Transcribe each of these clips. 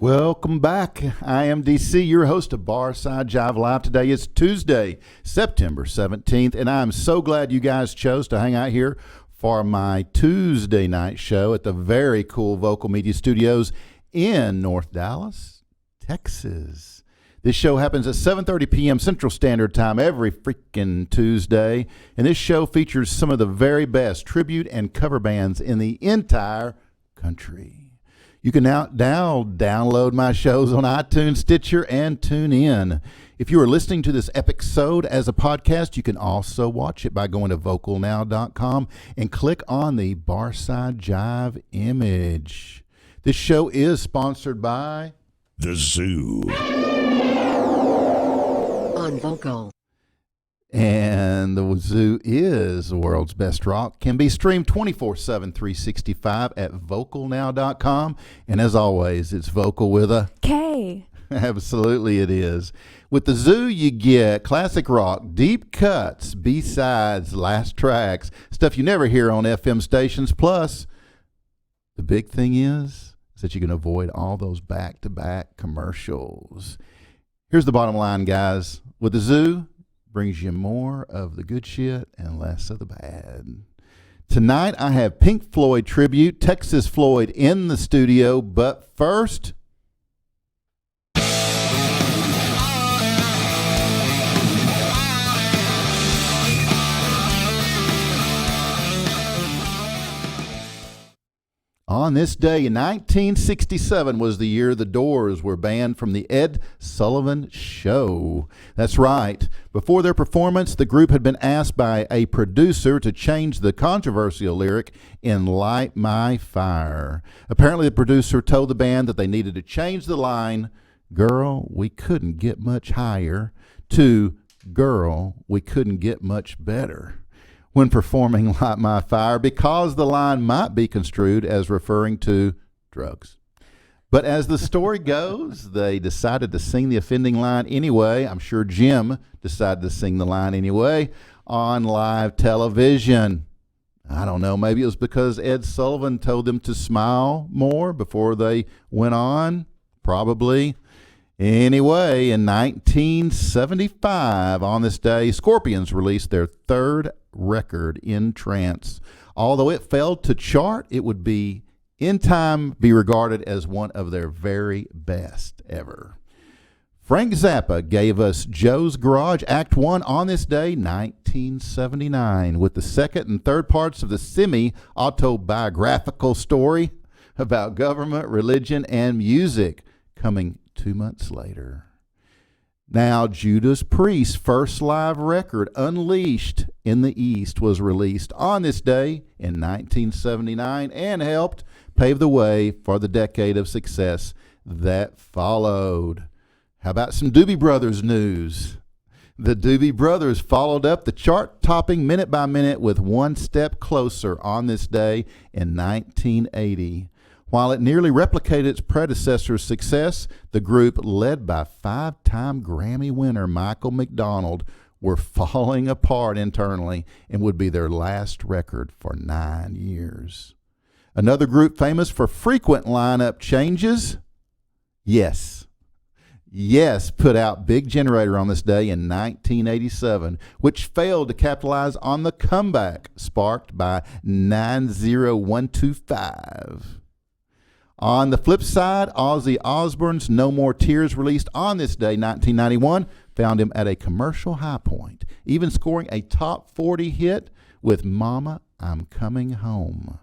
Welcome back. I am DC, your host of Barside Jive Live. Today is Tuesday, September 17th, and I'm so glad you guys chose to hang out here for my Tuesday night show at the very cool Vokal Media Studios in North Dallas, Texas. This show happens at 7:30 p.m. Central Standard Time every freaking Tuesday, and this show features some of the very best tribute and cover bands in the entire country. You can now download my shows on iTunes, Stitcher, and TuneIn. If you are listening to this epicsode as a podcast, you can also watch it by going to vocalnow.com and click on the Barside Jive image. This show is sponsored by The Zoo on Vokal. And the Zoo is the world's best rock. Can be streamed 24/7, 365 at vocalnow.com. And as always, it's Vocal with a K. Absolutely it is. With the Zoo, you get classic rock, deep cuts, B-sides, last tracks, stuff you never hear on FM stations. Plus, the big thing is that you can avoid all those back-to-back commercials. Here's the bottom line, guys. With the Zoo, brings you more of the good shit and less of the bad. Tonight I have Pink Floyd Tribute, Texas Floyd in the studio, but first... On this day in 1967 was the year the Doors were banned from the Ed Sullivan Show. That's right. Before their performance, the group had been asked by a producer to change the controversial lyric in Light My Fire. Apparently, the producer told the band that they needed to change the line, "Girl, we couldn't get much higher," to "Girl, we couldn't get much better" when performing Light My Fire, because the line might be construed as referring to drugs. But as the story goes, they decided to sing the offending line anyway. I'm sure Jim decided to sing the line anyway on live television. I don't know, maybe it was because Ed Sullivan told them to smile more before they went on. Probably. Anyway, in 1975, on this day, Scorpions released their third record, In Trance. Although it failed to chart, it would be in time be regarded as one of their very best ever. Frank Zappa gave us Joe's Garage Act 1 on this day, 1979, with the second and third parts of the semi-autobiographical story about government, religion, and music coming 2 months later. Now, Judas Priest's first live record, Unleashed in the East, was released on this day in 1979 and helped pave the way for the decade of success that followed. How about some Doobie Brothers news? The Doobie Brothers followed up the chart-topping Minute by Minute with One Step Closer on this day in 1980. While it nearly replicated its predecessor's success, the group, led by five-time Grammy winner Michael McDonald, were falling apart internally and would be their last record for 9 years. Another group famous for frequent lineup changes, Yes, put out Big Generator on this day in 1987, which failed to capitalize on the comeback sparked by 90125. On the flip side, Ozzy Osbourne's No More Tears, released on this day, 1991, found him at a commercial high point, even scoring a top 40 hit with Mama, I'm Coming Home.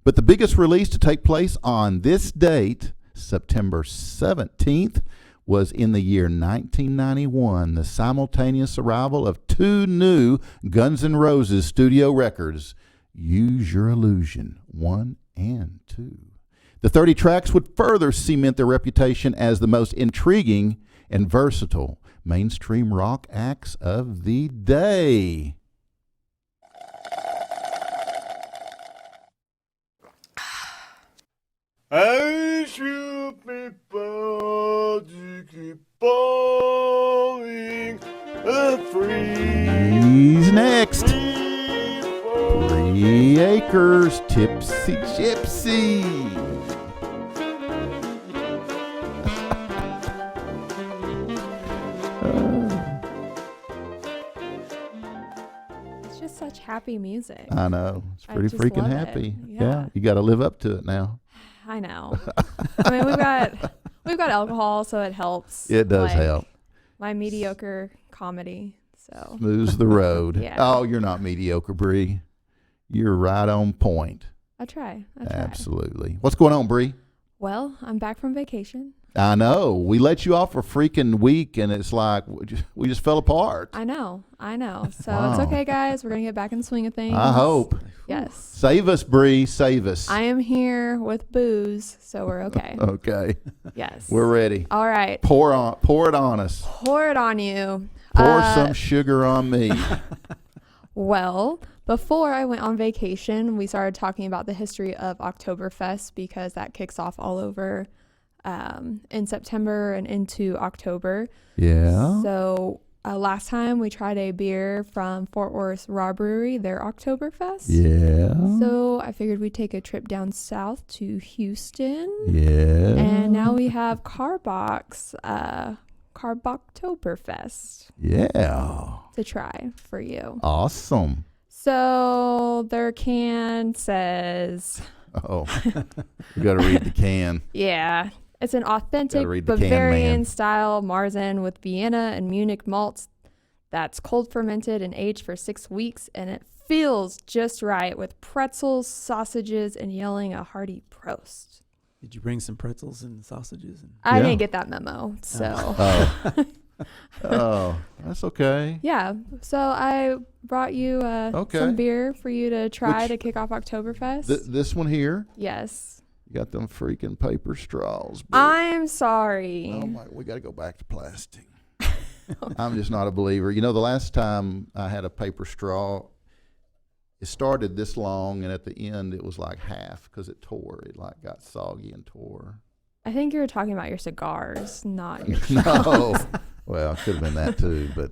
But the biggest release to take place on this date, September 17th, was in the year 1991, the simultaneous arrival of two new Guns N' Roses studio records, Use Your Illusion 1 and 2. The 30 tracks would further cement their reputation as the most intriguing and versatile mainstream rock acts of the day. I should be proud to keep falling free. He's next. Bre Akers, Tipsy Gypsy. such happy music. I know. It's I pretty just freaking love happy. it. Yeah. You got to live up to it now. I know. I mean, we've got alcohol, so it helps. It does like, help. My mediocre comedy. So Smooths the road. Yeah. Oh, you're not mediocre, Bre. You're right on point. I try. Absolutely. What's going on, Bre? Well, I'm back from vacation. I know. We let you off for a freaking week, and it's like we just fell apart. I know. So Wow. it's okay, guys. We're going to get back in the swing of things. I hope. Yes. Save us, Bre. Save us. I am here with booze, so we're okay. Okay. Yes. We're ready. All right. Pour it on us. Pour it on you. Pour some sugar on me. Well, before I went on vacation, we started talking about the history of Oktoberfest because that kicks off all over in September and into October. Yeah. So last time we tried a beer from Fort Worth Raw Brewery, their Oktoberfest. Yeah. So I figured we'd take a trip down south to Houston. Yeah. And now we have Carboktoberfest. Yeah. To try for you. Awesome. So their can says, Oh, we got to read the can. yeah, it's an authentic read the can, Bavarian man. style Marzen with Vienna and Munich malts that's cold fermented and aged for 6 weeks, and it feels just right with pretzels, sausages, and yelling a hearty Prost. Did you bring some pretzels and sausages? I Yeah. didn't get that memo, so Oh. Oh, that's okay. yeah. So I brought you Okay. some beer for you to try Which- to kick off Oktoberfest. This one here, Yes. you got them freaking paper straws. Bre. I'm sorry. Oh my, we got to go back to plastic. I'm just not a believer. You know, the last time I had a paper straw, it started this long, and at the end it was like half because it tore. It like got soggy and tore. I think you were talking about your cigars, not your No. Well, it could have been that too. But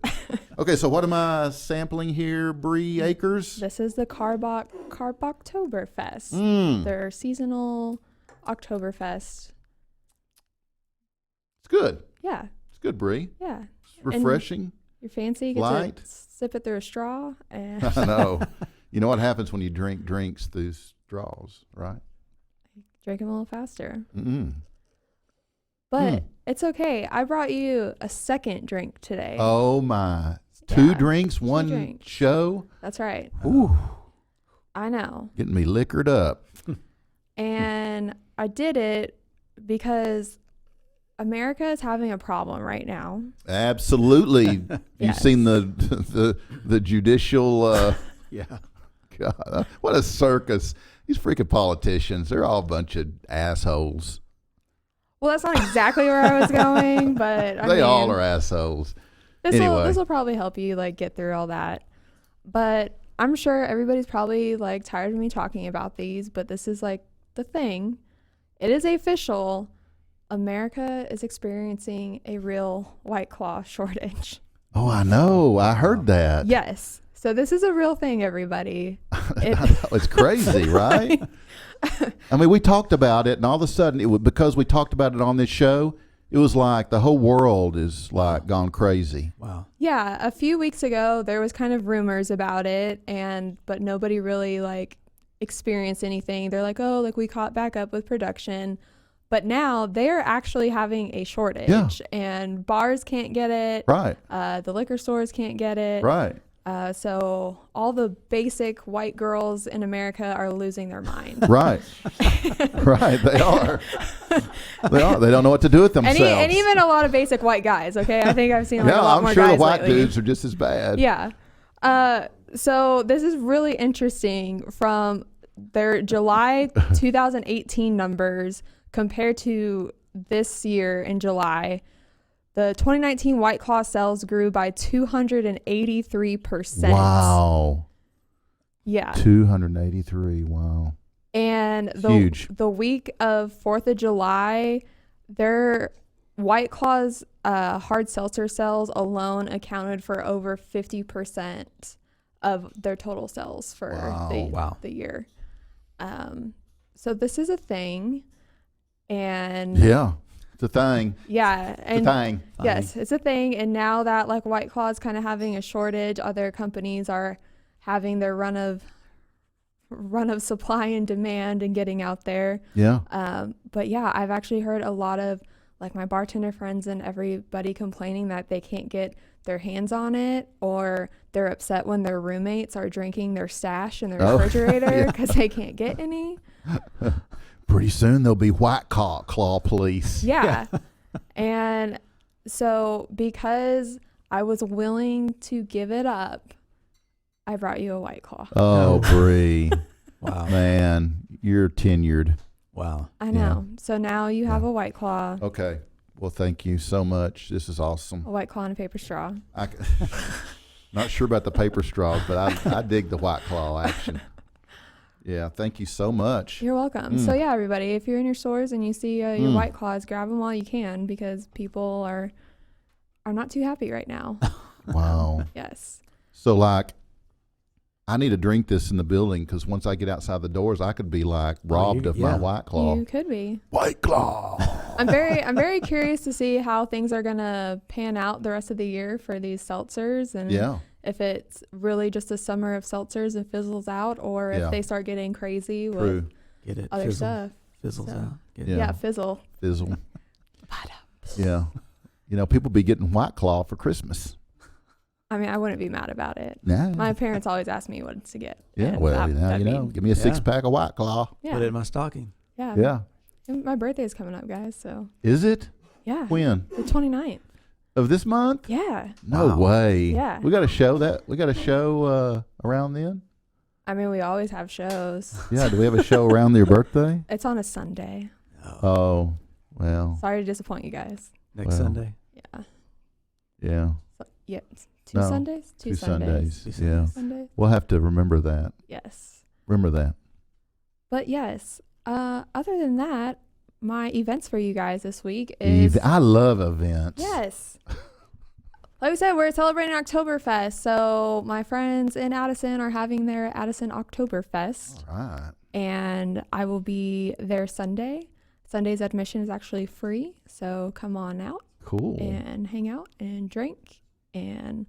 okay, so what am I sampling here, Bre Akers? This is the Carboktoberfest. Mm, Their seasonal Oktoberfest. it's good. Yeah, It's good, Bre. yeah. It's refreshing. You're fancy. You get Light. to sip it through a straw. And I know. You know what happens when you drink drinks through straws, right? drink them a little faster. Mm-mm. But it's okay. I brought you a second drink today. Oh my! Two Yeah, drinks, one drinks. show. That's right. Ooh, I know. getting me liquored up. And I did it because America is having a problem right now. Absolutely. You've Yes. seen the judicial. Yeah. God, what a circus! These freaking politicians—they're all a bunch of assholes. Well, that's not exactly where I was going, but I They mean, all are assholes. This Anyway. will probably help you like get through all that. But I'm sure everybody's probably like tired of me talking about these, but this is like the thing. It is official. America is experiencing a real White Claw shortage. Oh, I know. I heard that. Yes. So this is a real thing, everybody. It's crazy, right? I mean, we talked about it, and all of a sudden, it was because we talked about it on this show. It was like the whole world is like gone crazy. Wow. Yeah, a few weeks ago there was kind of rumors about it, but nobody really like experienced anything. They're like, oh, like we caught back up with production, but now they're actually having a shortage, and bars can't get it. Right. The liquor stores can't get it. Right. So all the basic white girls in America are losing their mind. Right. Right. They are. They are. They don't know what to do with themselves. And even a lot of basic white guys. Okay, I think I've seen like, yeah, a lot I'm more sure the guys white lately. dudes are just as bad. Yeah. So this is really interesting from their July 2018 numbers compared to this year in July. The 2019 White Claw sales grew by 283%. Wow. Yeah. 283. Wow. And Huge. the week of 4th of July, their White Claw's hard seltzer sales alone accounted for over 50% of their total sales for the year. So this is a thing. And Yeah. It's a thing. yeah. And It's a thing. yes, it's a thing. And now that like White Claw is kind of having a shortage, other companies are having their run of supply and demand and getting out there. Yeah. But yeah, I've actually heard a lot of like my bartender friends and everybody complaining that they can't get their hands on it, or they're upset when their roommates are drinking their stash in the refrigerator because they can't get any. Pretty soon there'll be White Claw police. Yeah. And so because I was willing to give it up, I brought you a White Claw. Oh, Bre. Wow. Man, you're tenured. Wow. I know. So now you have a White Claw. Okay. Well, thank you so much. This is awesome. A White Claw and a paper straw. Not sure about the paper straws, but I dig the White Claw action. Yeah, thank you so much. You're welcome. So yeah, everybody, if you're in your stores and you see your White Claws, grab them while you can, because people are not too happy right now. Wow. Yes. So like, I need to drink this in the building, because once I get outside the doors, I could be like robbed of my White Claw. You could be. White Claw. I'm very curious to see how things are gonna pan out the rest of the year for these seltzers, and if it's really just a summer of seltzers and fizzles out, or if they start getting crazy with other stuff. Fizzles out. Yeah, fizzle. Fizzle. Yeah. You know, people be getting White Claw for Christmas. I mean, I wouldn't be mad about it. Nah. My parents always ask me what to get. Yeah, well, now you know. Give me a 6-pack of White Claw. Yeah. Put it in my stocking. Yeah. Yeah. And my birthday's coming up, guys, so. Is it? Yeah. When? The 29th. Of this month? Yeah. No way. Yeah. We got a show around then? I mean, we always have shows. Yeah, do we have a show around your birthday? It's on a Sunday. Oh, well. Sorry to disappoint you guys. Next Sunday. Yeah. Yeah. So, yeah. Two Sundays? Two Sundays. Yeah. Sundays. We'll have to remember that. Yes. Remember that. But yes, other than that, my events for you guys this week is... I love events. Yes. Like we said, we're celebrating Oktoberfest. So my friends in Addison are having their Addison Oktoberfest. All right. And I will be there Sunday. Sunday's admission is actually free. So come on out. Cool. And hang out and drink. And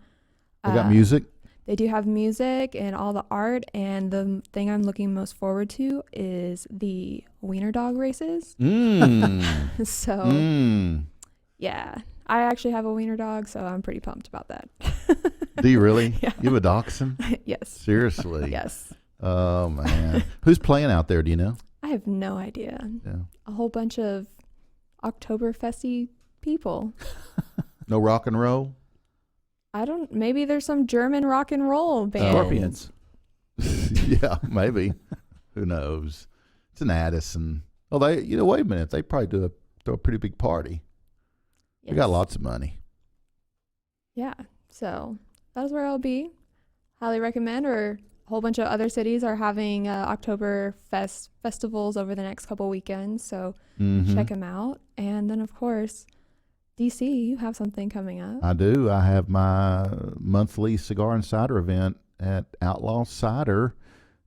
they got music? They do have music and all the art. And the thing I'm looking most forward to is the wiener dog races. So, yeah. I actually have a wiener dog, so I'm pretty pumped about that. Do you really? Yeah. You have a dachshund? Yes. Seriously? Yes. Oh, man. Who's playing out there? Do you know? I have no idea. Yeah. A whole bunch of Oktoberfesty people. No rock and roll? Maybe there's some German rock and roll band. Scorpions. Yeah, maybe. Who knows? It's an Addison. Oh, wait a minute. They probably throw a pretty big party. Yes. They got lots of money. Yeah. So that's where I'll be. Highly recommend. Or a whole bunch of other cities are having Oktoberfest festivals over the next couple weekends. So check them out. And then, of course, DC, you have something coming up. I do. I have my monthly cigar and cider event at Outlaw Cider,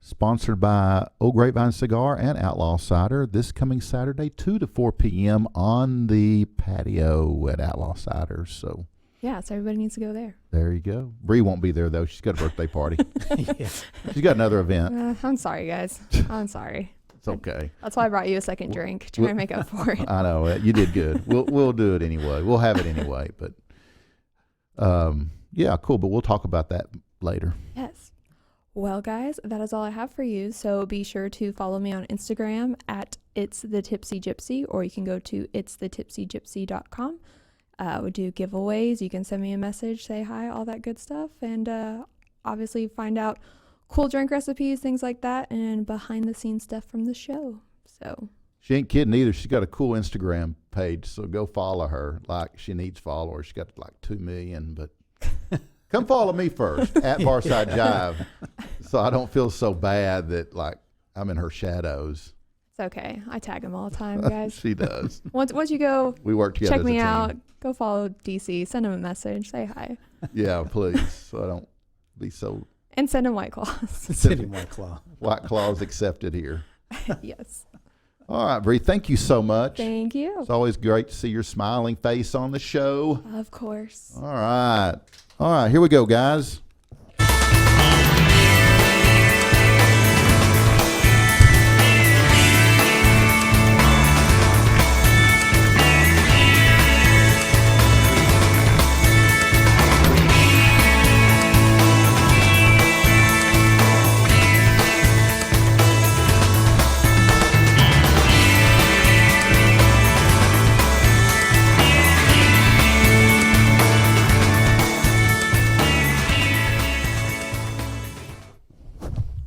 sponsored by Old Grapevine Cigar and Outlaw Cider, this coming Saturday, 2 to 4 p.m. on the patio at Outlaw Cider. So yeah, so everybody needs to go there. there you go. Bre won't be there, though. She's got a birthday party. Yeah. She's got another event. I'm sorry, guys. I'm sorry. It's okay. That's why I brought you a second drink, trying to make up for it. I know. You did good. We'll do it anyway. We'll have it anyway. But yeah, cool. But we'll talk about that later. Yes. Well, guys, that is all I have for you. So be sure to follow me on Instagram at It's the Tipsy Gypsy, or you can go to itsthetipsygypsy.com. We do giveaways. You can send me a message, say hi, all that good stuff, and obviously find out cool drink recipes, things like that, and behind the scenes stuff from the show. So She ain't kidding either. She's got a cool Instagram page, so go follow her. Like, she needs followers. She got like 2 million, but come follow me first at Barside Jive, so I don't feel so bad that like I'm in her shadows. it's okay. I tag them all the time, guys. She does. Once you go We work together. check as a me team. out, go follow DC, send him a message, say hi, Yeah, please. So I don't be so. and send him White Claws. Sitting White Claw. White Claws accepted here. Yes. All right, Bre, thank you so much. Thank you. It's always great to see your smiling face on the show. Of course. All right. All right, here we go, guys.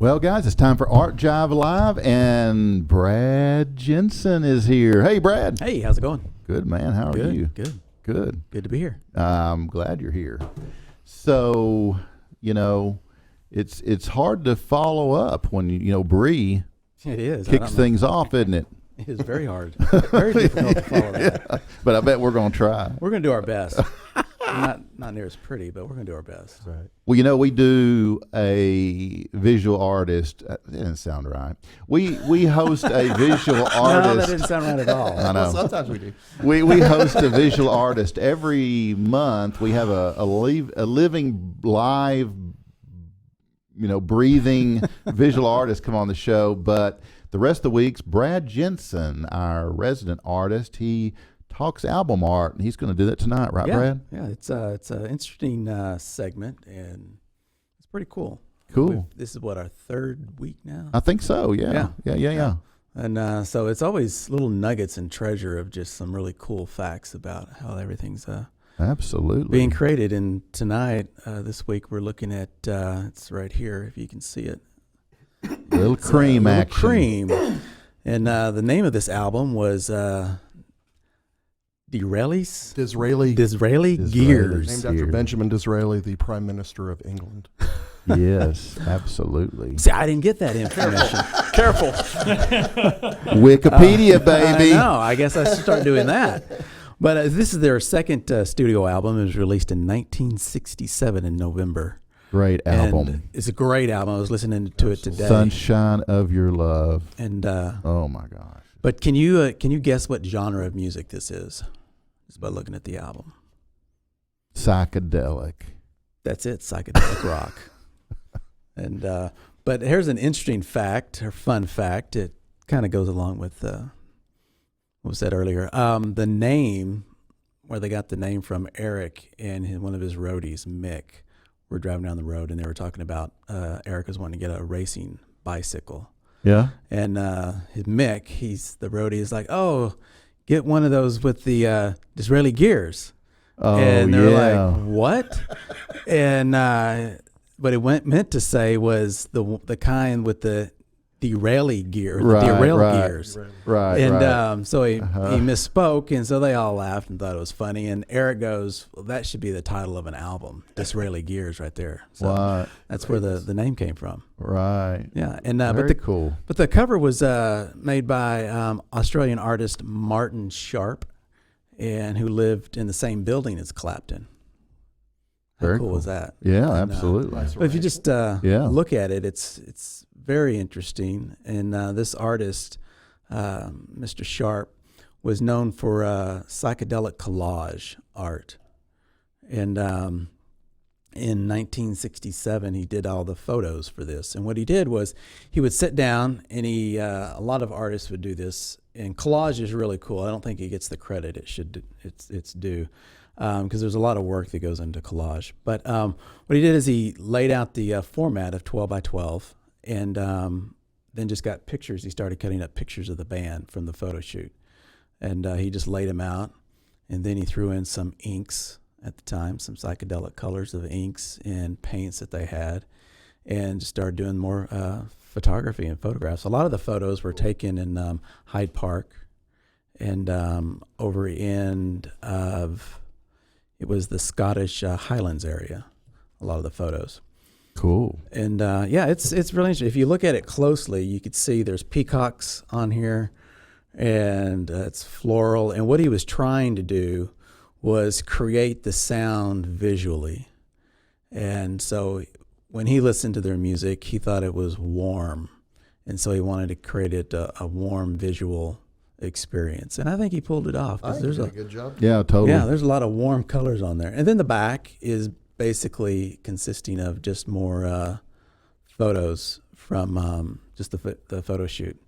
Well, guys, it's time for Art Jive Live, and Brad Jensen is here. Hey, Brad. Hey, how's it going? Good, man. How are you? Good. Good. Good to be here. I'm glad you're here. So, it's hard to follow up when, Bre It is. kicks things off, isn't it? It is very hard. Very difficult to follow that. Yeah, but I bet we're going to try. We're going to do our best. Not near as pretty, but we're going to do our best. Right. Well, we do a visual artist. That didn't sound right. We host a visual artist. No, that didn't sound right at all. I know. Sometimes we do. We host a visual artist every month. We have a living live, breathing visual artist come on the show. But the rest of the week's Brad Jensen, our resident artist. He talks album art, and he's going to do that tonight, right, Brad? Yeah, it's an interesting segment, and it's pretty cool. Cool. This is what, our third week now? I think so. Yeah. And so it's always little nuggets and treasure of just some really cool facts about how everything's Absolutely being created. And tonight, this week, we're looking at, it's right here, if you can see it. Little cream Little action. Cream. And the name of this album was Disraeli. Disraeli Gears. Named after Benjamin Disraeli, the Prime Minister of England. Yes, absolutely. See, I didn't get that information. Careful. Wikipedia, baby. I know. I guess I should start doing that. But this is their second studio album. It was released in 1967 in November. Great album. And it's a great album. I was listening to it today. Sunshine of Your Love. And Oh my gosh. but can you guess what genre of music this is? Just by looking at the album. Psychedelic. That's it, psychedelic rock. And but here's an interesting fact, or fun fact. It kind of goes along with what was said earlier. The name, where they got the name from, Eric and one of his roadies, Mick, were driving down the road, and they were talking about Eric was wanting to get a racing bicycle. Yeah. And his Mick, he's the roadie, is like, oh, get one of those with the Disraeli gears. Oh, And they're yeah. like, what? And what it meant to say was the kind with the deraily gear, the derail gears. Right. And right. so he misspoke, and so they all laughed and thought it was funny. And Eric goes, well, that should be the title of an album, Disraeli Gears, right there. So Right. that's where the name came from. Right. Yeah, and Very cool. But the cover was made by Australian artist Martin Sharp, and who lived in the same building as Clapton. How Very cool cool. was that? Yeah, And, absolutely. But if you just look at it, it's very interesting. And this artist, Mr. Sharp, was known for psychedelic collage art. And in 1967, he did all the photos for this. And what he did was he would sit down, and a lot of artists would do this. And collage is really cool. I don't think he gets the credit it's due. Because there's a lot of work that goes into collage. But what he did is he laid out the format of 12 by 12, and then just got pictures. He started cutting up pictures of the band from the photo shoot. And he just laid them out, and then he threw in some inks at the time, some psychedelic colors of inks and paints that they had, and just started doing more photography and photographs. A lot of the photos were taken in Hyde Park and over end of... It was the Scottish Highlands area, a lot of the photos. Cool. And it's really interesting. If you look at it closely, you could see there's peacocks on here, and it's floral. And what he was trying to do was create the sound visually. And so when he listened to their music, he thought it was warm. And so he wanted to create a warm visual experience, and I think he pulled it off. I think there's he did a good job. Yeah, totally. Yeah, there's a lot of warm colors on there. And then the back is basically consisting of just more photos from just the photo shoot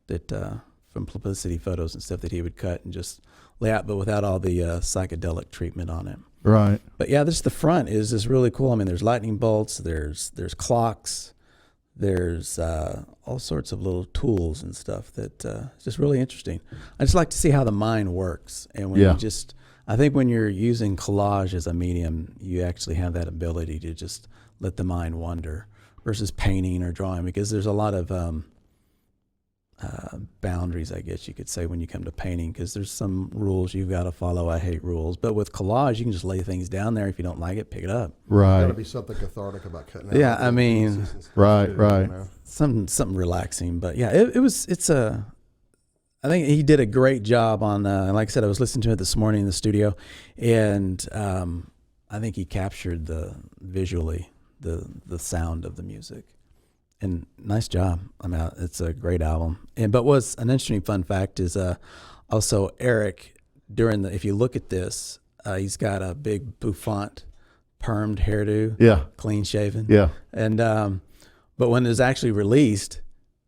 that from publicity photos and stuff that he would cut and just lay out, but without all the psychedelic treatment on it. Right. But yeah, the front is just really cool. I mean, there's lightning bolts, there's clocks, there's all sorts of little tools and stuff that it's just really interesting. I just like to see how the mind works. And when I think when you're using collage as a medium, you actually have that ability to just let the mind wander. versus painting or drawing, because there's a lot of boundaries, I guess you could say, when you come to painting, because there's some rules you've got to follow. I hate rules. But with collage, you can just lay things down there. If you don't like it, pick it up. Right. Got to be something cathartic about cutting out. Yeah, I mean, right. something relaxing. But yeah, I think he did a great job on, like I said, I was listening to it this morning in the studio, and I think he captured visually the sound of the music. And nice job. I mean, it's a great album. But what's an interesting fun fact is also Eric, if you look at this, he's got a big bouffant permed hairdo. Yeah. Clean shaven. Yeah. And but when it was actually released,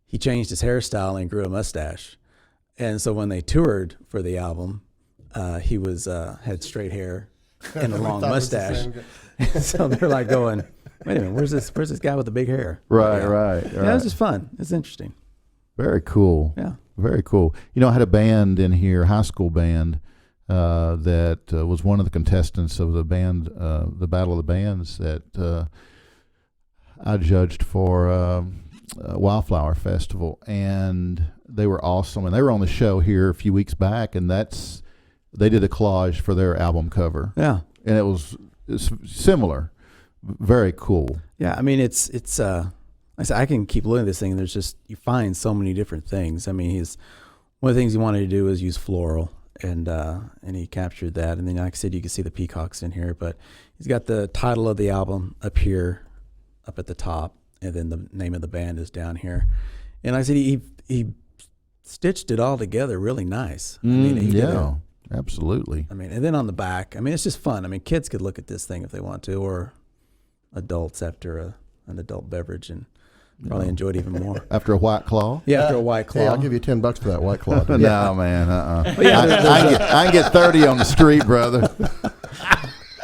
he changed his hairstyle and grew a mustache. And so when they toured for the album, he had straight hair and a long mustache. So they're like going, wait a minute, where's this guy with the big hair? Right. Yeah, it was just fun. It's interesting. Very cool. Yeah. Very cool. I had a band in here, high school band, that was one of the contestants of the band, the Battle of the Bands that I judged for Wildflower Festival, and they were awesome. And they were on the show here a few weeks back, and they did a collage for their album cover. Yeah. And it's similar. Very cool. Yeah, I mean, it's like I said, I can keep looking at this thing, and there's just, you find so many different things. I mean, one of the things he wanted to do was use floral, and he captured that. And then, like I said, you can see the peacocks in here, but he's got the title of the album up here, up at the top, and then the name of the band is down here. And like I said, he stitched it all together really nice. I mean, absolutely. I mean, and then on the back, I mean, it's just fun. I mean, kids could look at this thing if they want to, or adults after an adult beverage, and probably enjoy it even more. After a White Claw? Yeah, after a White Claw. Hey, I'll give you $10 for that White Claw. No, man. I can get 30 on the street, brother.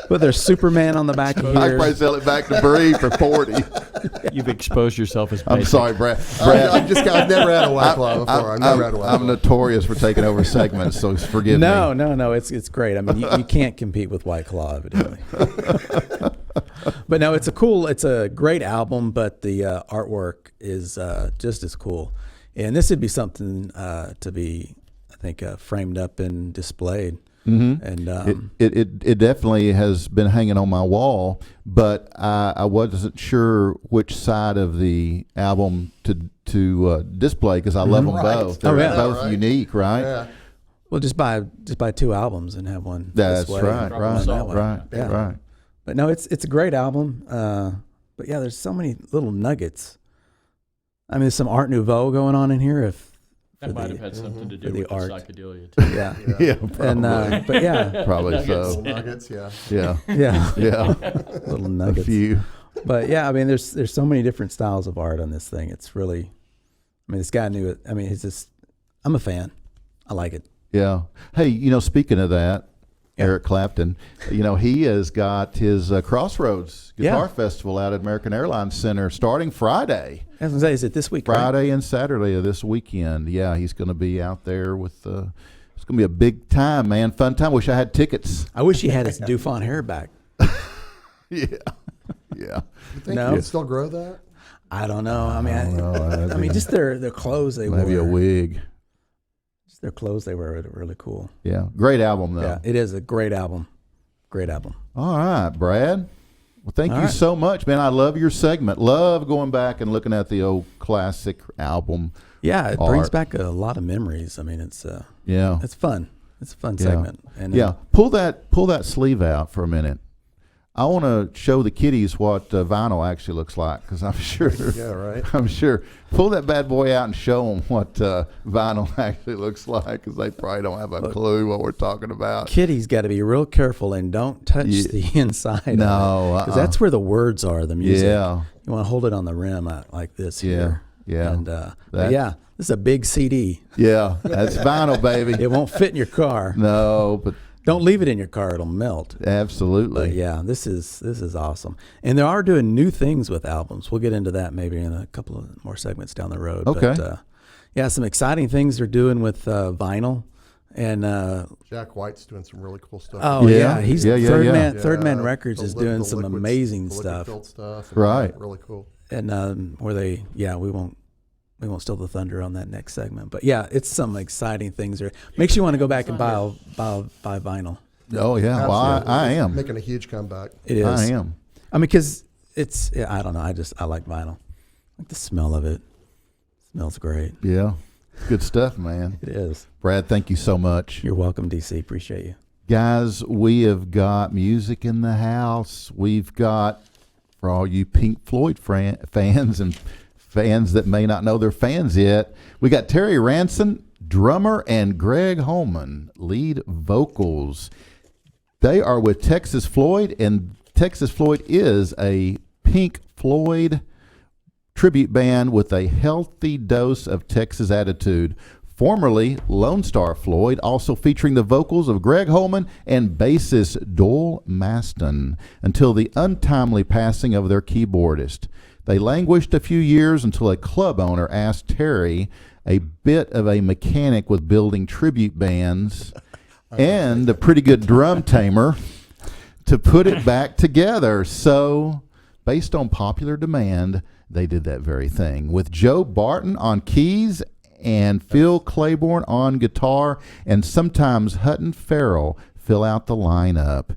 But there's Superman on the back of here. I can probably sell it back to Bre for 40. You've exposed yourself as basic. I'm sorry, Brad. I've never had a White Claw before. I'm notorious for taking over segments, so forgive me. No. It's great. I mean, you can't compete with White Claw, evidently. But no, it's a great album, but the artwork is just as cool. And this would be something to be, I think, framed up and displayed. Mm-hmm. And it definitely has been hanging on my wall, but I wasn't sure which side of the album to display, because I love them both. They're both unique, right? Yeah. Well, just buy 2 albums and have one. That's this way, right. But no, it's a great album. But yeah, there's so many little nuggets. I mean, there's some Art Nouveau going on in here. That might have had something to do with the psychedelia too. Yeah, probably. And, but yeah, probably so. Nuggets, yeah. Little nuggets. A few. But yeah, I mean, there's so many different styles of art on this thing. It's really, I mean, this guy knew it. I mean, I'm a fan. I like it. Yeah. Hey, speaking of that, Eric Clapton, he has got his Crossroads Guitar Festival out at American Airlines Center starting Friday. I was going to say, is it this week? Friday and Saturday of this weekend. Yeah, he's going to be out there with. It's going to be a big time, man. Fun time. Wish I had tickets. I wish he had his Dufont hair back. Yeah. You think you could still grow that? I don't know. I mean, just their clothes they wore. Maybe a wig. Just their clothes they were really cool. Yeah, great album though. Yeah, it is a great album. Great album. All right, Brad. Well, thank you so much, man. I love your segment. Love going back and looking at the old classic album. Yeah, it brings back a lot of memories. I mean, it's fun. It's a fun segment. And pull that sleeve out for a minute. I want to show the kiddies what vinyl actually looks like, because I'm sure. Yeah, right. I'm sure. Pull that bad boy out and show them what vinyl actually looks like, because they probably don't have a clue what we're talking about. Kiddies got to be real careful and don't touch the inside. No, because that's where the words are. The music. Yeah. You want to hold it on the rim like this here. Yeah. And this is a big CD. Yeah, that's vinyl, baby. It won't fit in your car. No, but. Don't leave it in your car; it'll melt. Absolutely. But yeah, this is awesome, and they are doing new things with albums. We'll get into that maybe in a couple of more segments down the road. Okay. But, some exciting things they're doing with vinyl, and Jack White's doing some really cool stuff. Oh yeah, he's Third Man Yeah, Records is doing some amazing stuff. Stuff right. Really cool. and where we won't steal the thunder on that next segment. But yeah, it's some exciting things there. Makes you want to go back and buy vinyl. Oh yeah, well I am making a huge comeback. It is. I am. I mean, because I don't know. I like vinyl. I like the smell of it. Smells great. Yeah, good stuff, man. It is. Brad, thank you so much. You're welcome, DC. Appreciate you. Guys, we have got music in the house. We've got, for all you Pink Floyd fans and fans that may not know they're fans yet, we got Terry Ranson, drummer, and Greg Holman, lead vocals. They are with Texas Floyd, and Texas Floyd is a Pink Floyd tribute band with a healthy dose of Texas attitude. Formerly Lone Star Floyd, also featuring the vocals of Greg Holman and bassist Doyle Maston, until the untimely passing of their keyboardist. They languished a few years until a club owner asked Terry, a bit of a mechanic with building tribute bands and a pretty good drum tamer, to put it back together. So, based on popular demand, they did that very thing, with Joe Barton on keys and Phil Claiborne on guitar, and sometimes Hutton Farrell fill out the lineup.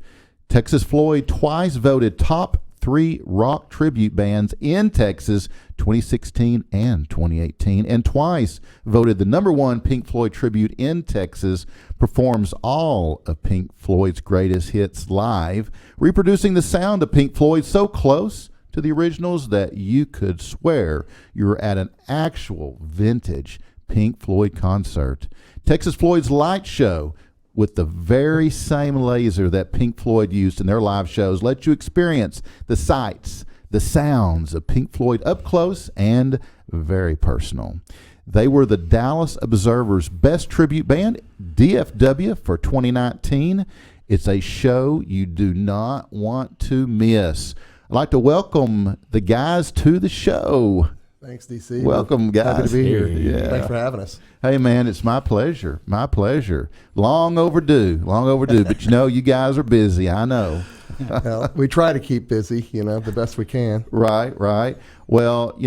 Texas Floyd twice voted top 3 rock tribute bands in Texas, 2016 and 2018, and twice voted the #1 Pink Floyd tribute in Texas, performs all of Pink Floyd's greatest hits live, reproducing the sound of Pink Floyd so close to the originals that you could swear you were at an actual vintage Pink Floyd concert. Texas Floyd's light show, with the very same laser that Pink Floyd used in their live shows, let you experience the sights, the sounds of Pink Floyd up close and very personal. They were the Dallas Observer's Best Tribute Band, DFW, for 2019. It's a show you do not want to miss. I'd like to welcome the guys to the show. Thanks, DC. Welcome, guys. Happy to be here. Yeah. Thanks for having us. Hey, man, it's my pleasure. My pleasure. Long overdue. But, you guys are busy. I know. Well, we try to keep busy, the best we can. Right. Well,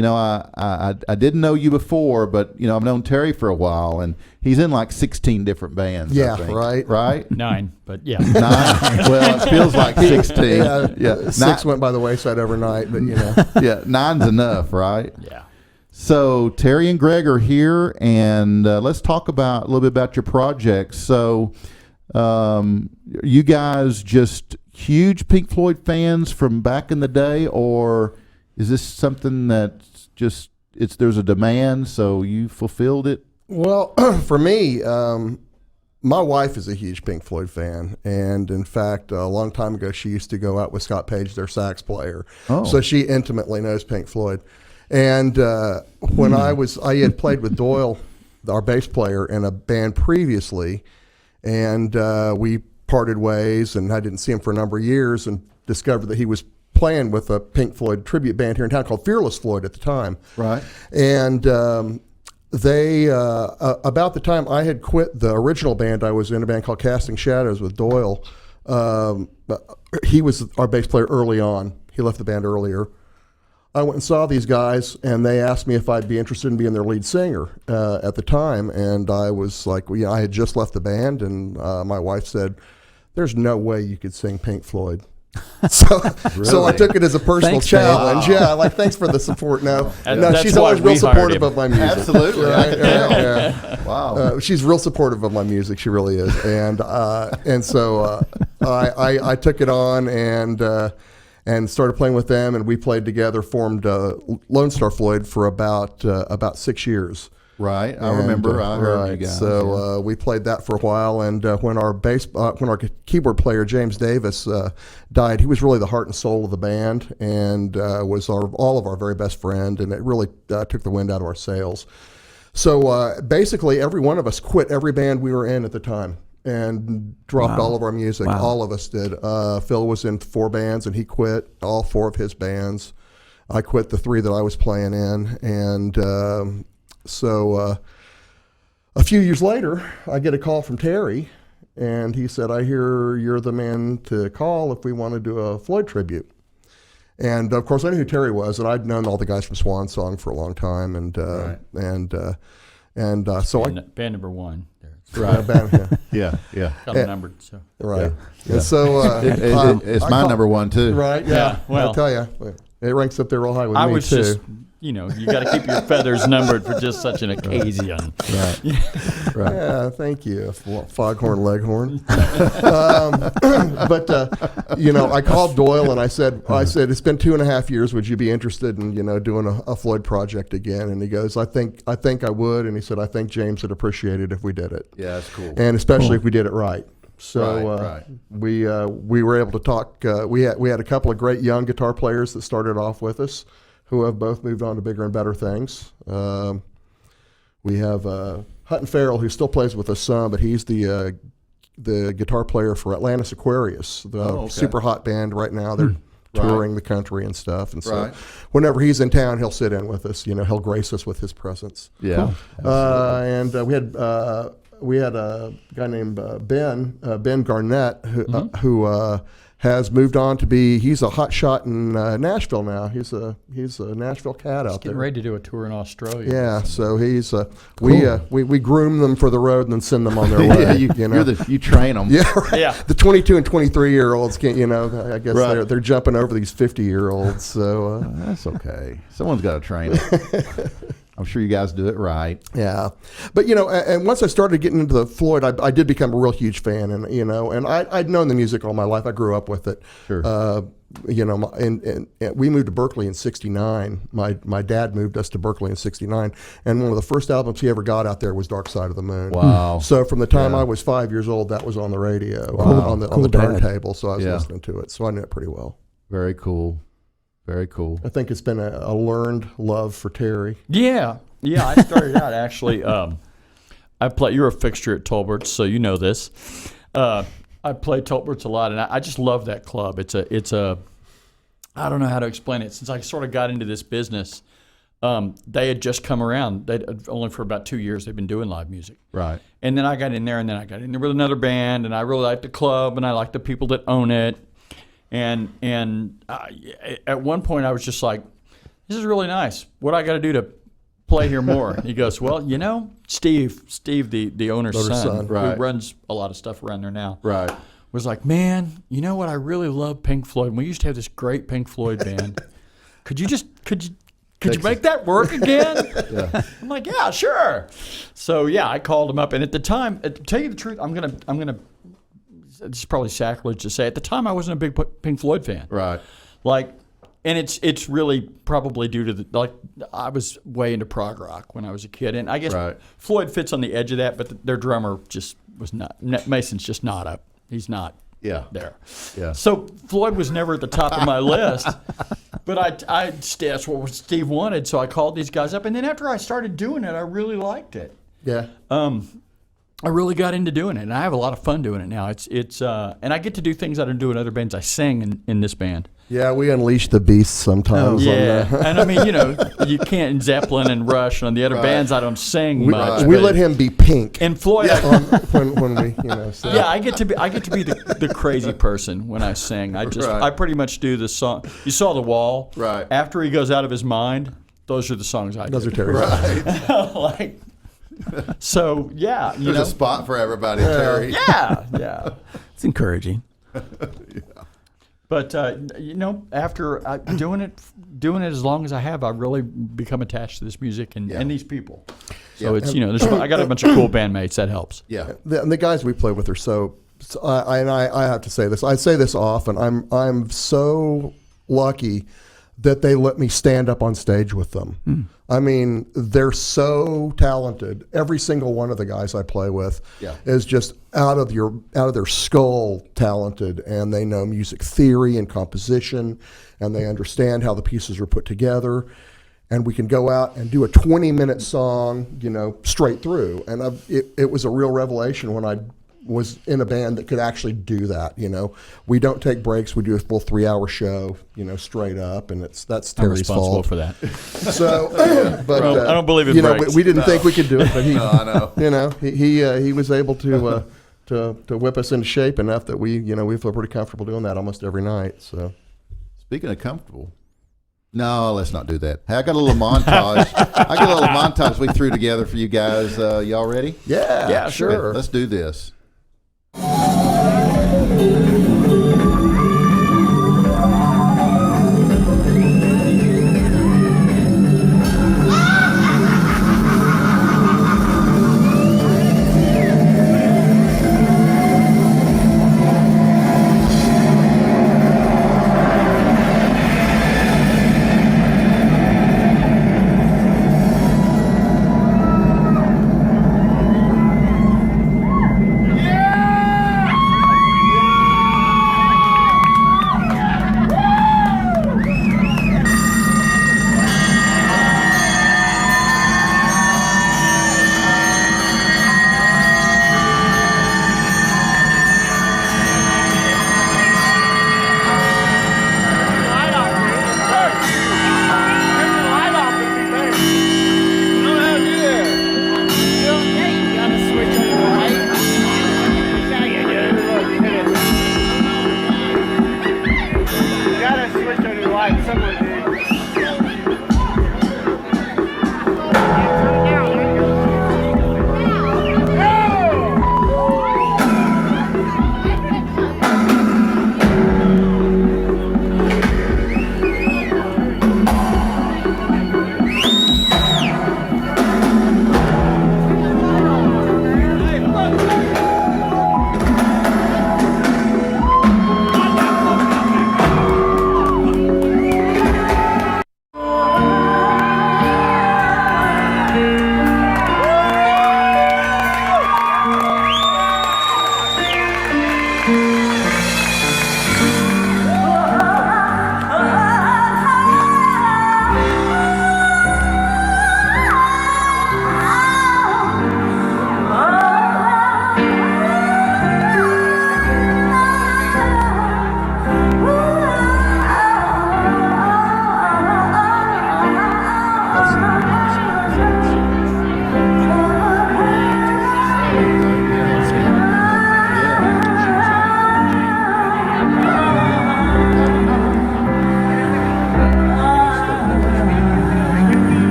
I didn't know you before, but, I've known Terry for a while, and he's in like 16 different bands. Yeah, I think. right. Right? 9, but yeah. 9. Well, it feels like 16. Yeah. 6 went by the wayside overnight, but, Yeah, 9's enough, right? Yeah. So Terry and Greg are here, and let's talk a little bit about your project. So you guys just huge Pink Floyd fans from back in the day, or is this something that's just there's a demand, so you fulfilled it? Well, for me, my wife is a huge Pink Floyd fan, and in fact, a long time ago, she used to go out with Scott Page, their sax player. Oh. So she intimately knows Pink Floyd. And when I had played with Doyle, our bass player, in a band previously, and we parted ways, and I didn't see him for a number of years, and discovered that he was playing with a Pink Floyd tribute band here in town called Fearless Floyd at the time. Right. And they, about the time I had quit the original band, I was in a band called Casting Shadows with Doyle. He was our bass player early on. He left the band earlier. I went and saw these guys, and they asked me if I'd be interested in being their lead singer at the time. And I was like, well, I had just left the band, and my wife said, "There's no way you could sing Pink Floyd." So I took it as a personal challenge. Wow. Yeah, like, thanks for the support. No, That's she's why always real we hired supportive him. of my music. Absolutely. Right? Yeah. Wow. She's real supportive of my music. She really is. And so I took it on and started playing with them, and we played together, formed Lone Star Floyd for about 6 years. Right. I remember. I heard you guys. So we played that for a while, and when our keyboard player James Davis died, he was really the heart and soul of the band, and was all of our very best friend, and it really took the wind out of our sails. So basically, every one of us quit every band we were in at the time and dropped all of our music. Wow. All of us did. Phil was in 4 bands, and he quit all 4 of his bands. I quit the 3 that I was playing in, and so a few years later, I get a call from Terry, and he said, "I hear you're the man to call if we want to do a Floyd tribute." And of course, I knew who Terry was, and I'd known all the guys from Swan Song for a long time, and so band number one. Right. Yeah. Got them numbered. So. Right. Yeah. And so it's my number one too. Right. Yeah. Well, I'll tell you, it ranks up there real high with me too. I was just, you got to keep your feathers numbered for just such an occasion. Right. Right. Yeah. Thank you, Foghorn Leghorn. But I called Doyle and I said, it's been 2.5 years. Would you be interested in doing a Floyd project again? And he goes, I think I would. And he said, I think James would appreciate it if we did it. Yeah, that's cool. And especially if we did it right. So right. we were able to talk. We had a couple of great young guitar players that started off with us, who have both moved on to bigger and better things. We have Hutton Farrell, who still plays with us some, but he's the guitar player for Atlantis Aquarius, the super hot band right now. They're touring the country and stuff, and so whenever he's in town, he'll sit in with us. He'll grace us with his presence. Yeah, and we had a guy named Ben Garnett who has moved on to he's a hot shot in Nashville now. He's a Nashville cat out there. Getting ready to do a tour in Australia. Yeah, so he's we groom them for the road and then send them on their way. you train them. Yeah, right. Yeah. The 22 and 23-year-olds can't. I guess they're jumping over these 50-year-olds. So that's okay. Someone's got to train them. I'm sure you guys do it right. Yeah, but and once I started getting into the Floyd, I did become a real huge fan, and and I'd known the music all my life. I grew up with it. Sure. And we moved to Berkeley in '69. My dad moved us to Berkeley in '69, and one of the first albums he ever got out there was Dark Side of the Moon. Wow. So from the time I was 5 years old, that was on the radio, on the turntable. So I was listening to it, so I knew it pretty well. Very cool. Very cool. I think it's been a learned love for Terry. Yeah. I started out actually. You're a fixture at Tolbert's, so you know this. I play Tolbert's a lot, and I just love that club. It's a. I don't know how to explain it. Since I sort of got into this business, they had just come around. They only for about 2 years they've been doing live music. Right. And then I got in there, with another band, and I really liked the club, and I liked the people that own it. And at one point I was just like, this is really nice. What I got to do to play here more? He goes, well, Steve, the owner's son, who runs a lot of stuff around there now, was like, man, you know what? I really love Pink Floyd. We used to have this great Pink Floyd band. Could you make that work again? Yeah. I'm like, yeah, sure. So I called him up, and at the time, to tell you the truth, I'm gonna. It's probably sacrilege to say. At the time, I wasn't a big Pink Floyd fan. Right. And it's really probably due to I was way into prog rock when I was a kid, and I guess Floyd fits on the edge of that, but their drummer just was not. Mason's just not up. He's not. There. Yeah. So Floyd was never at the top of my list, but that's what Steve wanted. So I called these guys up, and then after I started doing it, I really liked it. Yeah. I really got into doing it, and I have a lot of fun doing it now. It's and I get to do things I don't do in other bands. I sing in this band. Yeah, we unleash the beast sometimes. And I mean, you can't in Zeppelin and Rush and on the other bands. I don't sing much. We let him be Pink. And Floyd, when we, sing. Yeah, I get to be the crazy person when I sing. I pretty much do the song. You saw The Wall. Right. After he goes out of his mind, those are the songs I do. Those are Terry. Right. So there's a spot for everybody, Terry. Yeah. It's encouraging. But after doing it as long as I have, I've really become attached to this music and these people. So it's I got a bunch of cool bandmates that helps. Yeah, the guys we play with are so. I have to say this. I say this often. I'm so lucky that they let me stand up on stage with them. I mean, they're so talented. Every single one of the guys I play with is just out of their skull talented, and they know music theory and composition, and they understand how the pieces are put together. And we can go out and do a 20-minute song, straight through. And it was a real revelation when I was in a band that could actually do that. We don't take breaks. We do a full 3-hour show, straight up, and that's Terry's fault. I'm responsible for that. So, but I don't believe in breaks. We didn't think we could do it, but I know. He was able to whip us into shape enough that we feel pretty comfortable doing that almost every night. So. Speaking of comfortable, no, let's not do that. Hey, I got a little montage. I got a little montage we threw together for you guys. Y'all ready? Yeah, sure. Okay, let's do this.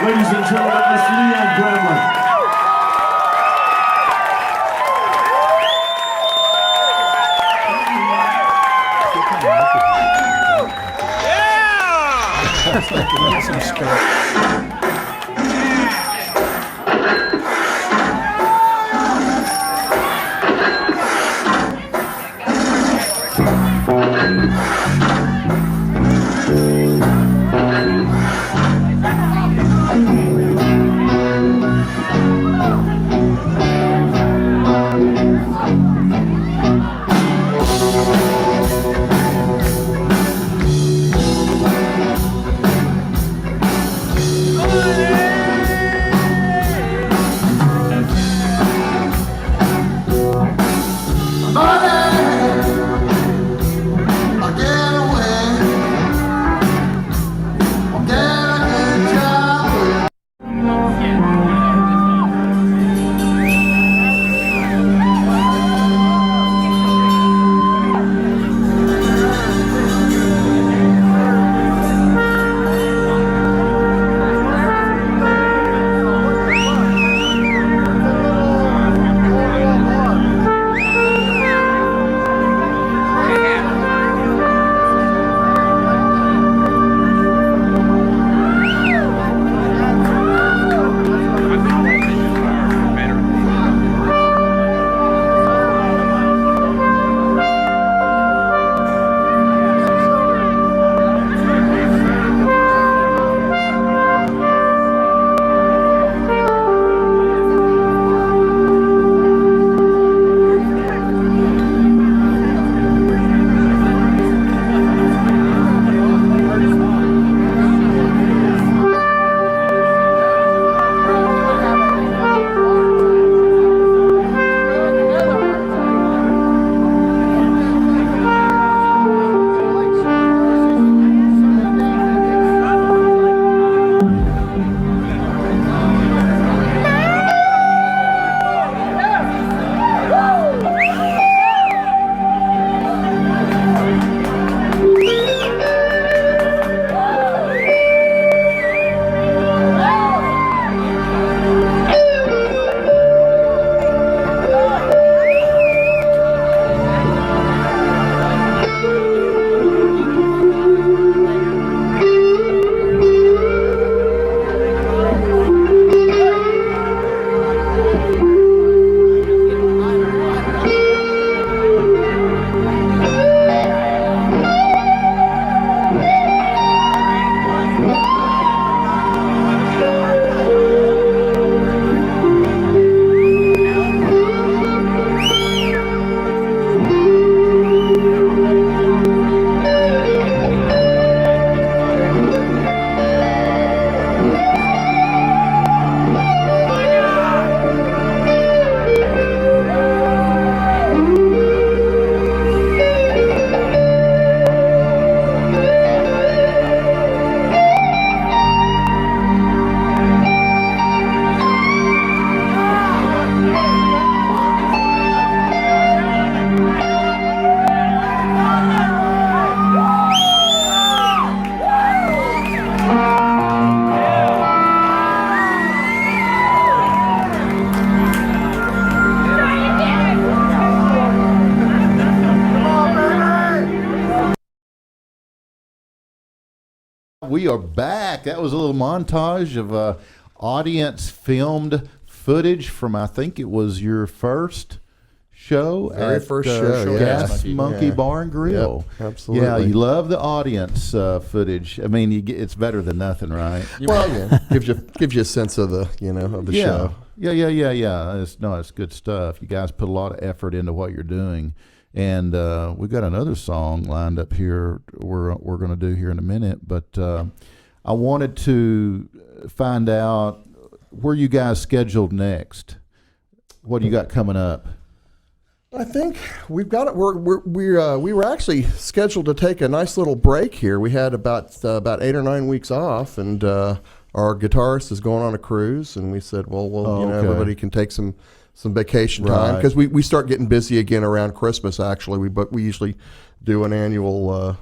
Ladies and gentlemen, Miss Leanne Bradley. we are back. That was a little montage of audience filmed footage from, I think it was your first show. Very first show, Gas yeah. Monkey Yeah. Bar and Grill. Yep, absolutely. Yeah, you love the audience footage. I mean, it's better than nothing, right? Well, yeah, gives you a sense of the show. Yeah. It's good stuff. You guys put a lot of effort into what you're doing, and we've got another song lined up here. We're going to do here in a minute, but I wanted to find out where you guys scheduled next. What do you got coming up? I think we've got it. We were actually scheduled to take a nice little break here. We had about 8 or 9 weeks off, and our guitarist is going on a cruise, and we said, well, everybody can take some vacation time, because we start getting busy again around Christmas. Actually, we usually do an annual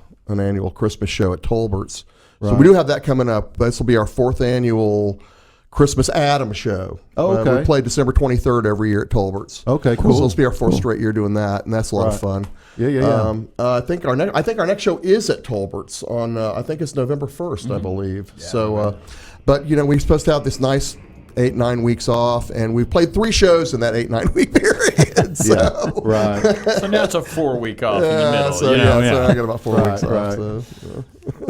Christmas show at Tolbert's, so we do have that coming up. This will be our 4th annual Christmas Adam show. Oh, okay. We play December 23rd every year at Tolbert's. Okay, cool. So this will be our 4th straight year doing that, and that's a lot of fun. Yeah. I think our next show is at Tolbert's on I think it's November 1st, I believe. Yeah, so, but we're supposed to have this nice 8-9 weeks off, and we've played 3 shows in that 8-9 week period. So. Yeah, right. So now it's a 4-week off in the middle. So, so I got about 4 weeks off. Right. So.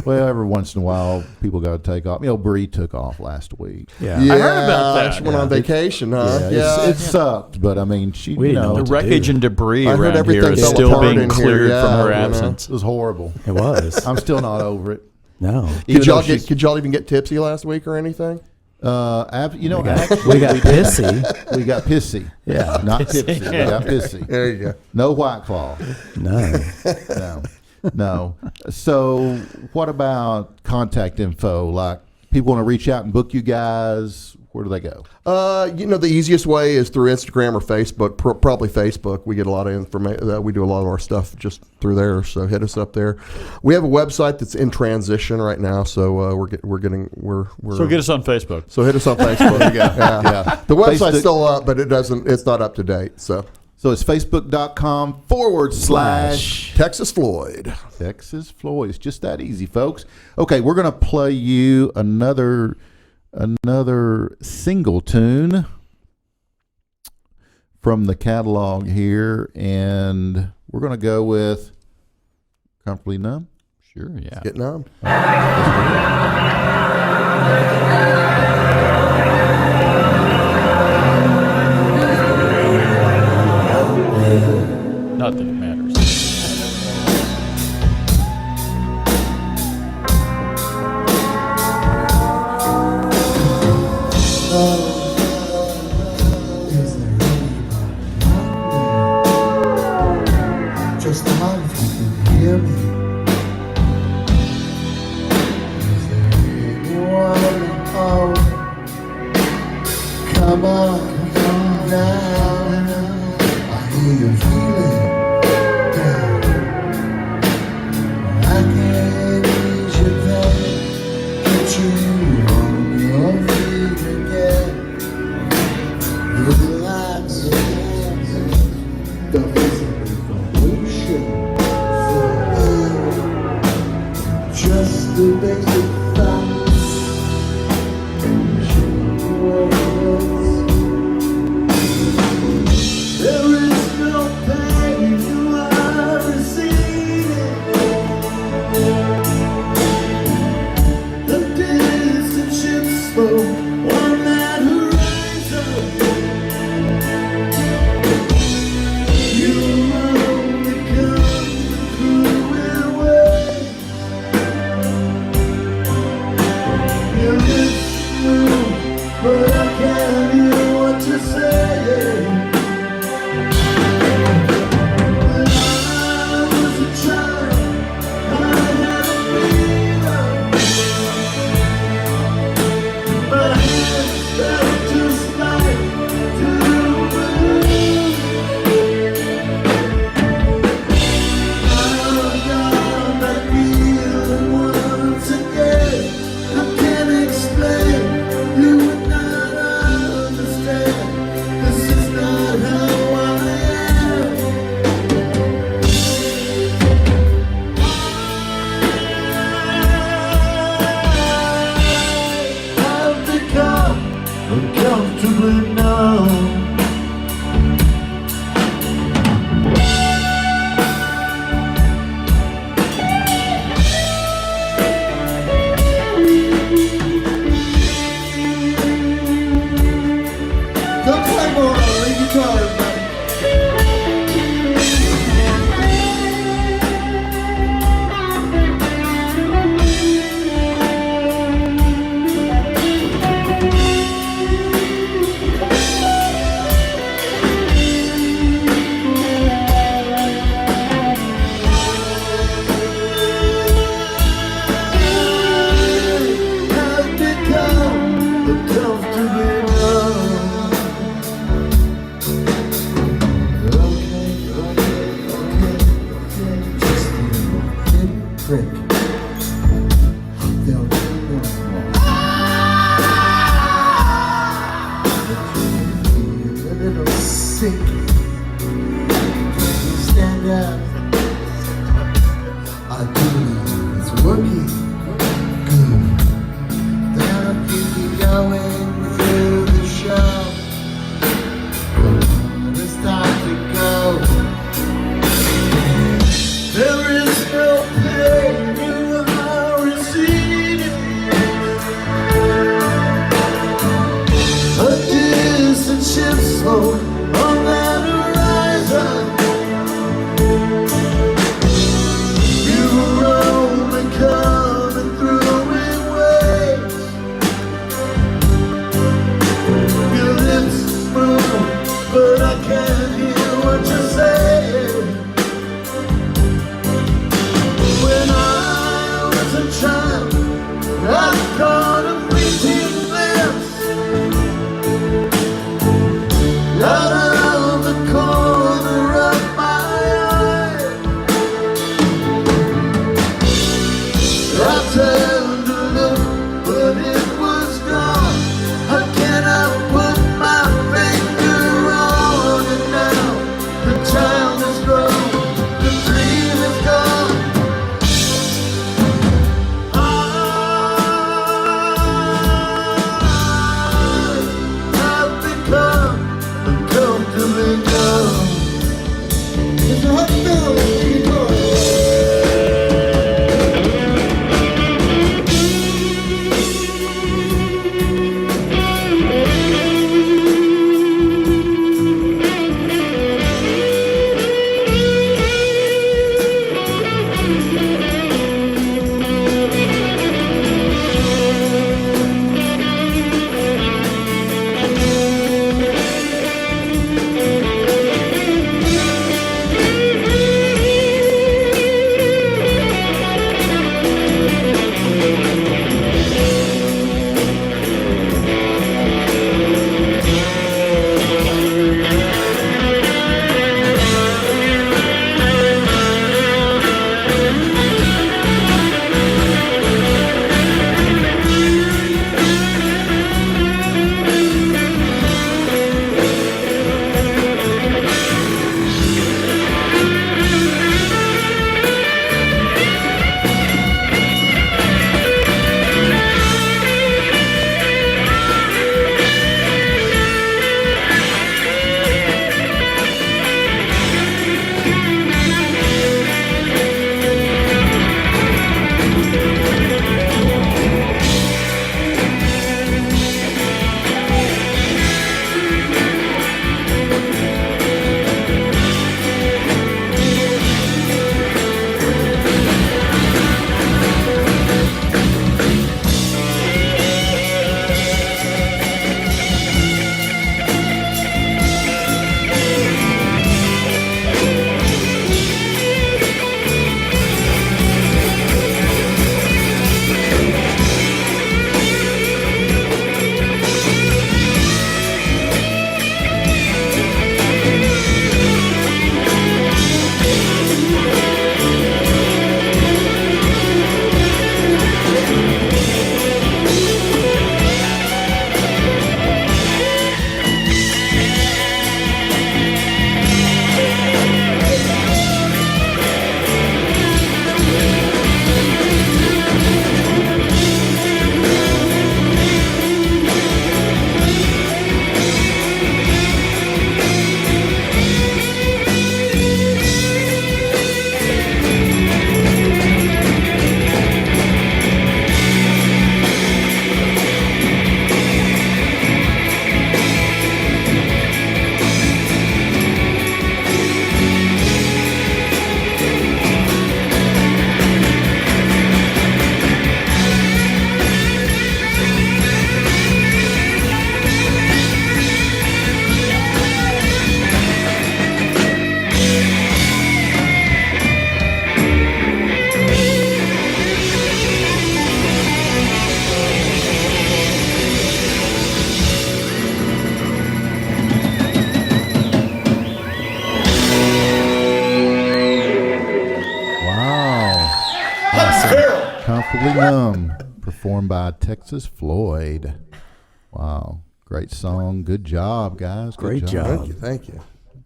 Well, every once in a while, people got to take off. Bre took off last week. Yeah, I heard about that. She went on vacation, huh? It sucked, but I mean, she, We didn't know The what to wreckage do. and debris I heard around here everything is fell still apart being in here, cleared yeah, from her you know. absence. it was horrible. It was. I'm still not over it. No. Even though Could y'all even get tipsy last week or anything? actually, We got pissy. we got pissy. Yeah. Not tipsy. We got pissy. There you go. No White Claw. No. No. So, what about contact info? Like, people want to reach out and book you guys. Where do they go? The easiest way is through Instagram or Facebook. Probably Facebook. We get a lot of information. We do a lot of our stuff just through there. So hit us up there. We have a website that's in transition right now. So we're So get us on Facebook. So hit us on Facebook. yeah. The website's Facebook. still up, but it's not up to date. So it's facebook.com/ Texas Floyd. Texas Floyd. It's just that easy, folks. Okay, we're going to play you another single tune from the catalog here, and we're going to go with Comfortably Numb. Sure, yeah. Get numb. Not that it matters. Is there anybody out there? Just a mind if you can hear me. Is there anyone at home? Come on, come down. I hear you feeling down. I can't ease your pain. Get you on your feet again. Relax, the resolution for just the basic facts. There is no pain you are receiving. The distant ships smoke on that horizon. You sick. Stand up. I believe it's working good. Then I keep going through the show. It's time to go. There is no pain in the receding. A distant ship's smoke on that horizon. You roam and coming through in waves. Your lips move, but I can't hear what you say. When I was a child, I caught a fleeting glimpse out of the corner of my eye. I turned to look, but it was gone. How can I put my finger on it now? The child is grown, the dream is gone. I've become uncomfortably numb. It's a hot Comfortably Numb, performed by Texas Floyd. Wow, great song. Good job, guys. Good Great job. Thank you.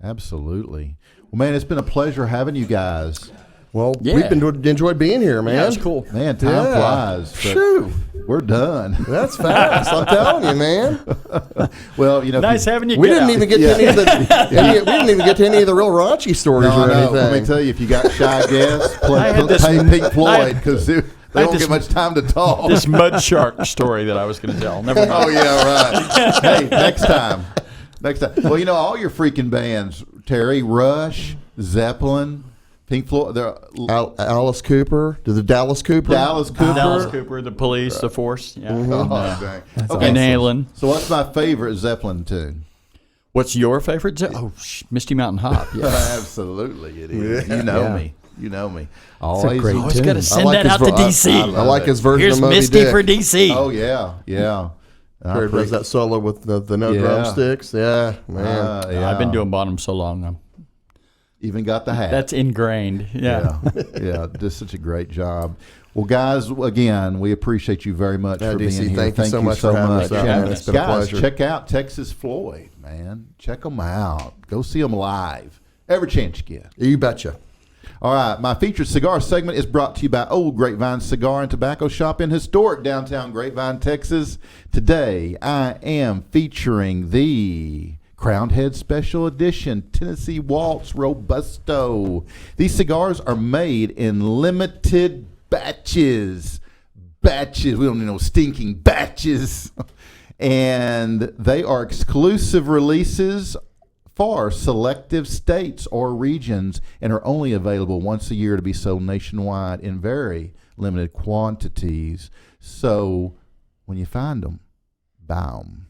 Absolutely. Well, man, it's been a pleasure having you guys. Well, Yeah. we've enjoyed being here, man. Yeah, it's cool. Man, time flies. but Phew. We're done. That's fast. I'm telling you, man. Well, you know, Nice having you. We Get didn't out. even get to any of the. We didn't even get to any of the real raunchy stories no, or no, anything. let me tell you, if you got shy guests, I had this- play Pink Floyd because they I don't had get much time to talk. This mud shark story that I was going to tell. Never mind. Oh yeah, right. Hey, next time. Well, you know, all your freaking bands, Terry, Rush, Zeppelin, Pink Floyd, Alice Cooper, the Dallas Cooper. Dallas Cooper. Dallas Cooper, the Police, the Force. Yeah. Oh, dang. Van Okay. Halen. So what's my favorite Zeppelin tune? What's your favorite? Misty Mountain Hop. Yeah. Absolutely, it is. You know Yeah. me. You know me. It's a Always. great Always tune. got to send like that his out to vo- I- DC. I I love like it. his version Here's of Moby Misty Dick. for DC. Oh yeah, yeah. Where he does that solo with the no Yeah. drumsticks. Yeah, man. Yeah. I've been doing bottom so long. Even got the hat. That's ingrained. Yeah. Yeah, just such a great job. Well, guys, again, we appreciate you very much Yeah, for being DC, here. thank you so much for having us out, man. It's been a Guys, pleasure. check out Texas Floyd, man. Check them out. Go see them live. Every chance you get. You betcha. All right, my featured cigar segment is brought to you by Old Grapevine Cigar and Tobacco Shop in historic downtown Grapevine, Texas. Today, I am featuring the Crowned Head Special Edition Tennessee Waltz Robusto. These cigars are made in limited batches. Batches. We don't need no stinking batches. And they are exclusive releases for selective states or regions and are only available once a year to be sold nationwide in very limited quantities. So when you find them, buy them.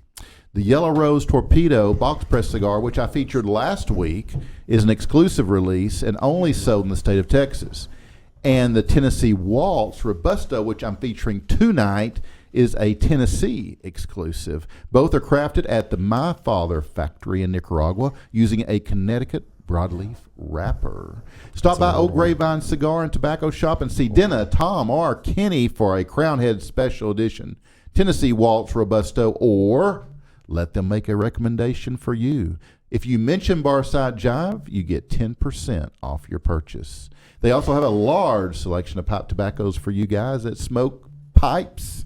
The Yellow Rose Torpedo box press cigar, which I featured last week, is an exclusive release and only sold in the state of Texas. And the Tennessee Waltz Robusto, which I'm featuring tonight, is a Tennessee exclusive. Both are crafted at the My Father factory in Nicaragua using a Connecticut broadleaf wrapper. Stop by Old Grapevine Cigar and Tobacco Shop and see Denna, Tom, or Kenny for a Crown Head Special Edition Tennessee Waltz Robusto, or let them make a recommendation for you. If you mention Barside Jive, you get 10% off your purchase. They also have a large selection of pipe tobaccos for you guys that smoke pipes.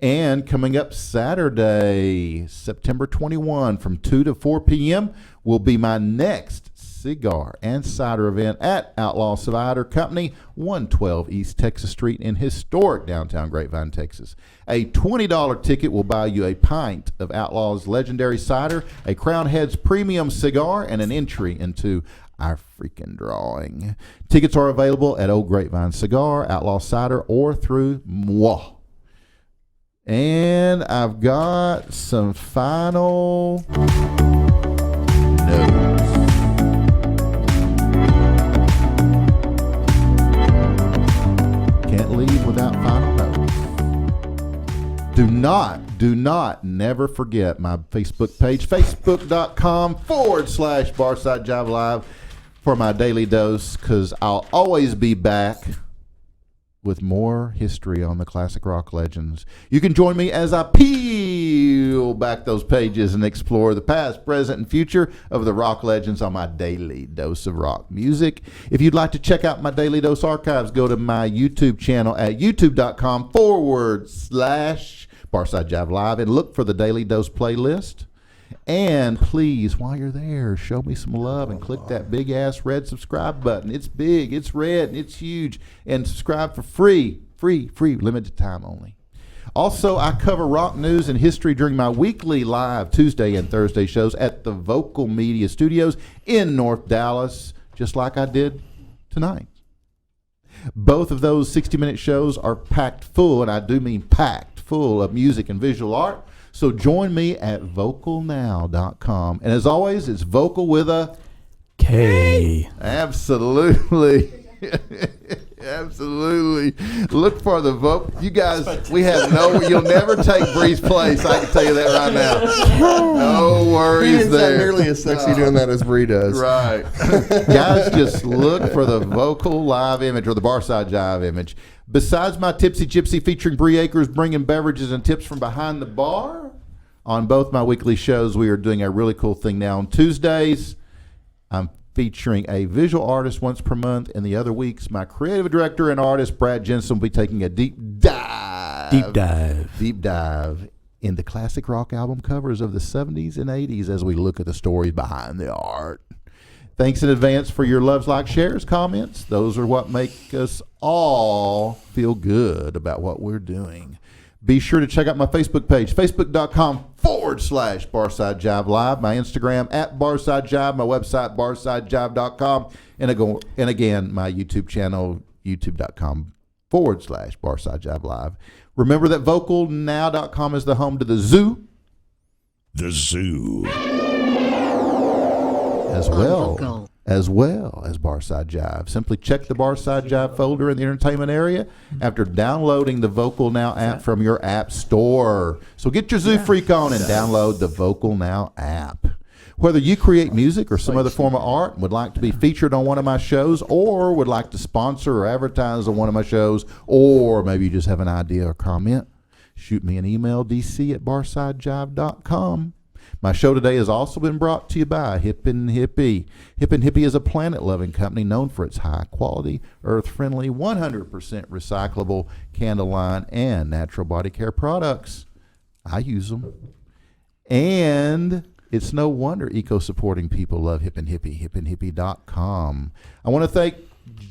And coming up Saturday, September 21, from 2 to 4 p.m., will be my next cigar and cider event at Outlaw Cider Company, 112 East Texas Street in historic downtown Grapevine, Texas. A $20 ticket will buy you a pint of Outlaw's legendary cider, a Crown Heads premium cigar, and an entry into our freaking drawing. Tickets are available at Old Grapevine Cigar, Outlaw Cider, or through moi. And I've got some final notes. Can't leave without final notes. Do not, never forget my Facebook page, facebook.com/Barside Jive Live for my daily dose, because I'll always be back with more history on the classic rock legends. You can join me as I peel back those pages and explore the past, present, and future of the rock legends on my daily dose of rock music. If you'd like to check out my daily dose archives, go to my YouTube channel at youtube.com/Barside Jive Live and look for the Daily Dose playlist. And please, while you're there, show me some love and click that big ass red subscribe button. It's big, it's red, and it's huge. And subscribe for free, limited time only. Also, I cover rock news and history during my weekly live Tuesday and Thursday shows at the Vokal Media Studios in North Dallas, just like I did tonight. Both of those 60-minute shows are packed full, and I do mean packed full of music and visual art. So join me at vocalnow.com. And as always, it's vocal with a K. Absolutely. Absolutely. Look for the vote. You guys, you'll never take Bree's place. I can tell you that right now. No He worries didn't sound there. nearly as sexy doing that as Bre does. Right. Guys, just look for the vocal live image or the Barside Jive image. Besides my Tipsy Gypsy featuring Bre Akers bringing beverages and tips from behind the bar, on both my weekly shows, we are doing a really cool thing now on Tuesdays. I'm featuring a visual artist once per month, and the other weeks, my creative director and artist, Brad Jensen, will be taking a deep dive into classic rock album covers of the 70s and 80s as we look at the stories behind the art. Thanks in advance for your loves, likes, shares, comments. Those are what make us all feel good about what we're doing. Be sure to check out my Facebook page, facebook.com/Barside Jive Live, my Instagram @Barside Jive, my website, barsidejive.com, and again, my YouTube channel, youtube.com/Barside Jive Live. Remember that vocalnow.com is the home to the zoo. The zoo. As well as Barside Jive. Simply check the Barside Jive folder in the entertainment area after downloading the Vokal Now app from your app store. So get your Zoo Freak on and download the Vokal Now app. Whether you create music or some other form of art and would like to be featured on one of my shows, or would like to sponsor or advertise on one of my shows, or maybe you just have an idea or comment, shoot me an email, dc@barsidejive.com. My show today has also been brought to you by Hip and Hippie. Hip and Hippie is a planet-loving company known for its high-quality, earth-friendly, 100% recyclable candle line and natural body care products. I use them. And it's no wonder eco-supporting people love Hip and Hippie, hipandhippie.com. I want to thank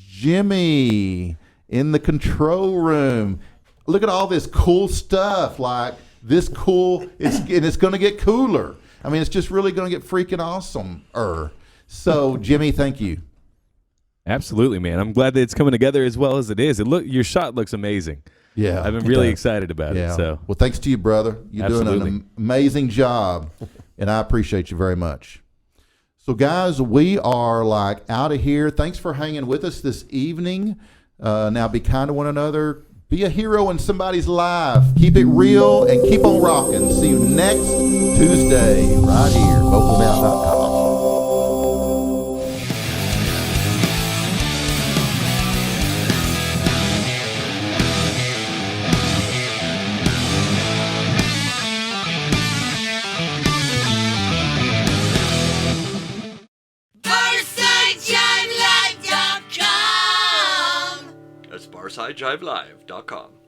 Jimmy in the control room. Look at all this cool stuff, like this cool, and it's going to get cooler. I mean, it's just really going to get freaking awesome. So, Jimmy, thank you. Absolutely, man. I'm glad that it's coming together as well as it is. Your shot looks amazing. Yeah. I've been really excited about it. So, well, thanks to you, brother. You're doing an amazing job, and I appreciate you very much. So, guys, we are like out of here. Thanks for hanging with us this evening. Now, be kind to one another. Be a hero in somebody's life. Keep it real and keep on rocking. See you next Tuesday right here, vocalnow.com. That's BarsideJiveLive.com.